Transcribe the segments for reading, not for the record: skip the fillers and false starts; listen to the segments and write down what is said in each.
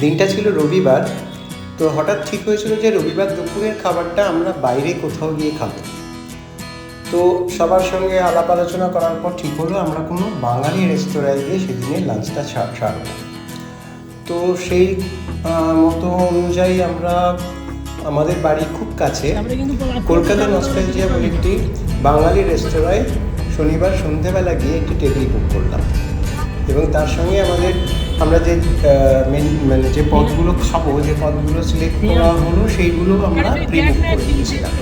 দিনটা ছিল রবিবার। তো হঠাৎ ঠিক হয়েছিল যে রবিবার দুপুরের খাবারটা আমরা বাইরে কোথাও গিয়ে খাবো। তো সবার সঙ্গে আলাপ আলোচনা করার পর ঠিক হলো আমরা কোনো বাঙালি রেস্তোরাঁয় গিয়ে সেদিনের লাঞ্চটা সারব। তো সেই মতো অনুযায়ী আমরা আমাদের বাড়ি খুব কাছে কলকাতা নস্টালজিয়া বলে একটি বাঙালি রেস্তোরাঁয় শনিবার সন্ধেবেলা গিয়ে একটি টেবিল বুক করলাম এবং তার সঙ্গে আমরা যে মানে যে পদগুলো খাবো, যে পদগুলো সিলেক্ট করা হলো সেইগুলো আমরা প্রি বুক করে দিয়েছিলাম।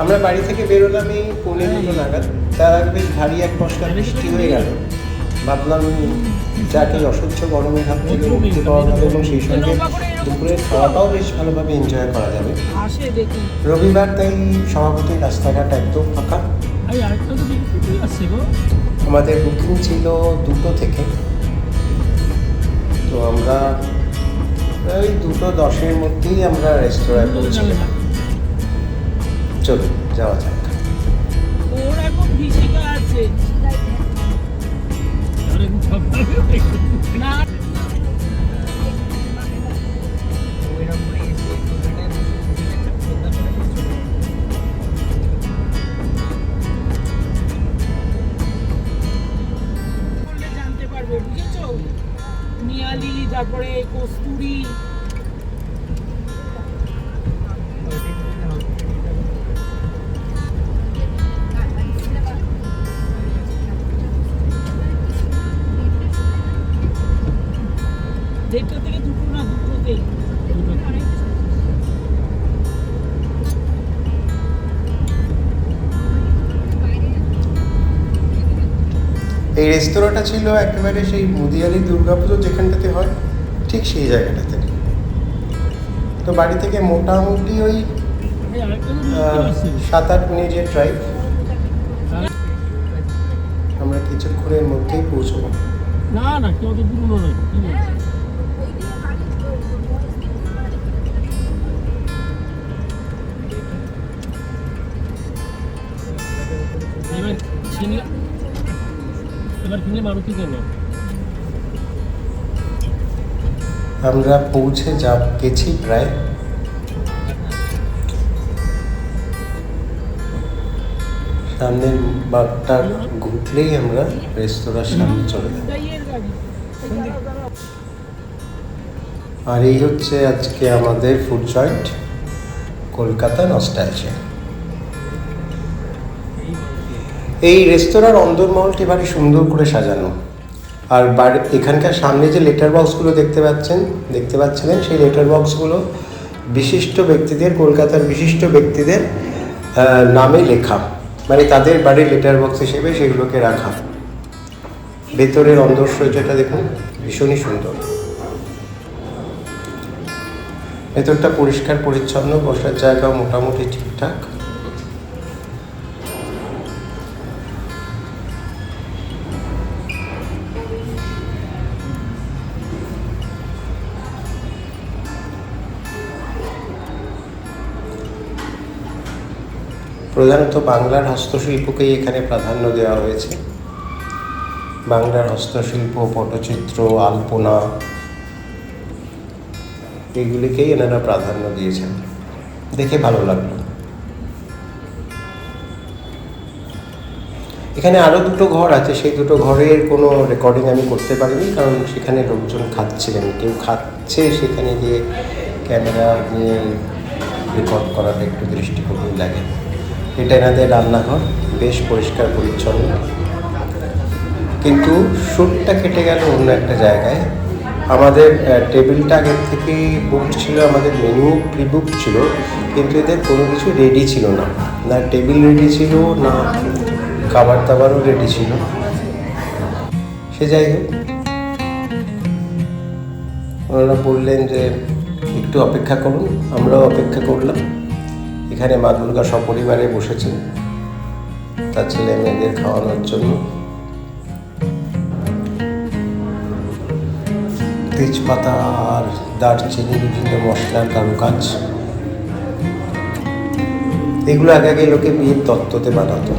আমরা বাড়ি থেকে বেরোলাম এই 1:45 নাগাদ। তার আগে বেশ ভারী এক পশলা বৃষ্টি হয়ে গেল। ভাবলাম যাকে অসহ্য গরমের হাত থেকে মুক্তি পাওয়া যাবে এবং সেই সঙ্গে দুপুরের খাওয়াটাও বেশ ভালোভাবে এনজয় করা যাবে। রবিবার তাই স্বভাবতই রাস্তাঘাট একদম ফাঁকা। আমাদের বুকিং ছিল 2টো থেকে। তো আমরা ওই 2:10-এর মধ্যেই আমরা রেস্তোরাঁয় পৌঁছে গেলাম। চলো যাওয়া যাক। ওর এখন ভিসিকা আছে না জানতে পারবে, বুঝেছো? নিয়ালি, তারপরে কস্তুরি, দেড়টা থেকে 2টো না 2টোতেই। এই রেস্তোরাঁটা ছিল একেবারে সেই মুদিয়ালি দুর্গাপুজো যেখানটাতে হয় ঠিক সেই জায়গাটাতে। তো বাড়ি থেকে মোটামুটি ওই 7-8 মিনিটের ড্রাইভ। আমরা কিছুক্ষণের মধ্যেই পৌঁছবো। না না কেউ তো দূর নয়। এবার কিনলে মারুতি কেন? আমরা পৌঁছে গেছি প্রায়। সামনের বাগটা ঘুরলেই আমরা রেস্তোরাঁর সামনে চলে যাব। আর এই হচ্ছে আজকে আমাদের ফুড জয়েন্ট কলকাতা নস্টালজিয়া। এই রেস্তোরাঁর অন্দরমহলটি ভারী সুন্দর করে সাজানো। আর এখানকার সামনে যে লেটার বক্সগুলো দেখতে পাচ্ছিলেন সেই লেটার বক্সগুলো বিশিষ্ট ব্যক্তিদের, কলকাতার বিশিষ্ট ব্যক্তিদের নামে লেখা, মানে তাদের বাড়ির লেটার বক্স হিসেবে সেগুলোকে রাখা। ভেতরের অন্দরসজ্জাটা দেখুন, ভীষণই সুন্দর। ভেতরটা পরিষ্কার পরিচ্ছন্ন, বসার জায়গাও মোটামুটি ঠিকঠাক। প্রধানত বাংলার হস্তশিল্পকেই এখানে প্রাধান্য দেওয়া হয়েছে। বাংলার হস্তশিল্প, পটচিত্র, আলপনা এগুলিকেই এনারা প্রাধান্য দিয়েছেন। দেখে ভালো লাগলো। এখানে আরও 2টো ঘর আছে, সেই 2টো ঘরের কোনো রেকর্ডিং আমি করতে পারিনি, কারণ সেখানে লোকজন খাচ্ছিলেন। কেউ খাচ্ছে, সেখানে গিয়ে ক্যামেরা নিয়ে রেকর্ড করাটা একটু দৃষ্টিকটুই লাগে। এটা এনাদের রান্নাঘর, বেশ পরিষ্কার পরিচ্ছন্ন। কিন্তু শ্যুটটা কেটে গেল অন্য একটা জায়গায়। আমাদের টেবিলটা আগের থেকে বুক ছিল, আমাদের মেনু প্রি বুক ছিল, কিন্তু এদের কোনো কিছু রেডি ছিল না। না টেবিল রেডি ছিল, না খাবার দাবারও রেডি ছিল। সে যাই হোক, ওনারা বললেন যে একটু অপেক্ষা করুন। আমরাও অপেক্ষা করলাম। এখানে মা দুর্গা সপরিবারে বসেছেন তার ছেলে মেয়েদের খাওয়ানোর জন্য। তেজপাতা আর দারচিনি, বিভিন্ন মশলার কারুকাজ। এগুলো আগে আগে লোকে বিয়ের তত্ত্বতে বানাতো।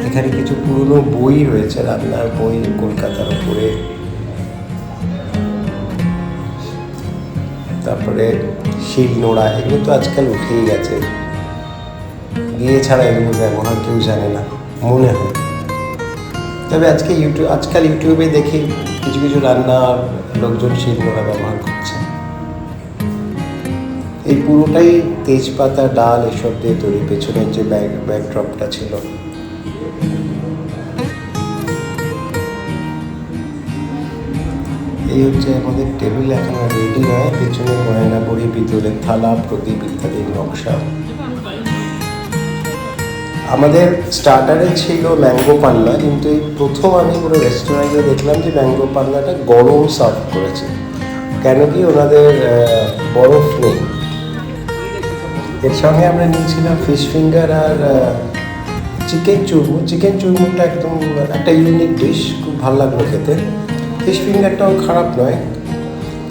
এখানে কিছু পুরনো বই রয়েছে, রান্নার বই কলকাতার উপরে। তারপরে শিলনোড়া, এগুলো তো আজকাল উঠেই গেছে, বিয়ে ছাড়া এগুলো ব্যবহার কেউ জানে না মনে হয়। তবে আজকাল ইউটিউবে দেখি কিছু কিছু রান্নার লোকজন শিলনোড়া ব্যবহার করছে। এই পুরোটাই তেজপাতা, ডাল এসব দিয়ে তৈরি। পেছনের যে ব্যাকড্রপটা ছিল, এই হচ্ছে আমাদের টেবিল। এখন রেডি নয়, পেছনে গয়না বড়ি, পিতলের থালা, প্রদীপ ইত্যাদির নকশা। আমাদের স্টার্টারে ছিল ম্যাঙ্গো পান্না, কিন্তু এই প্রথম আমি পুরো রেস্টুরেন্টে দেখলাম যে ম্যাঙ্গো পান্নাটা গরম সার্ভ করেছে। কেন কি ওনাদের বরফ নেই। এর সঙ্গে আমরা নিয়েছিলাম ফিশ ফিঙ্গার আর চিকেন চুরমু। চিকেন চুরমুটা একদম একটা ইউনিক ডিশ, খুব ভালো লাগলো খেতে। ফিশ ফিঙ্গারটাও খারাপ নয়।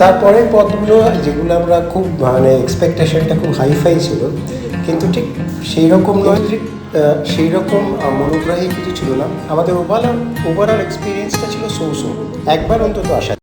তারপরে পদগুলো যেগুলো আমরা খুব এক্সপেকটেশনটা খুব হাইফাই ছিল, কিন্তু ঠিক সেই রকম নয়, ঠিক সেই রকম মনোগ্রাহী কিছু ছিল না। আমাদের ওভারঅল এক্সপিরিয়েন্সটা ছিল সো একবার অন্তত আসা।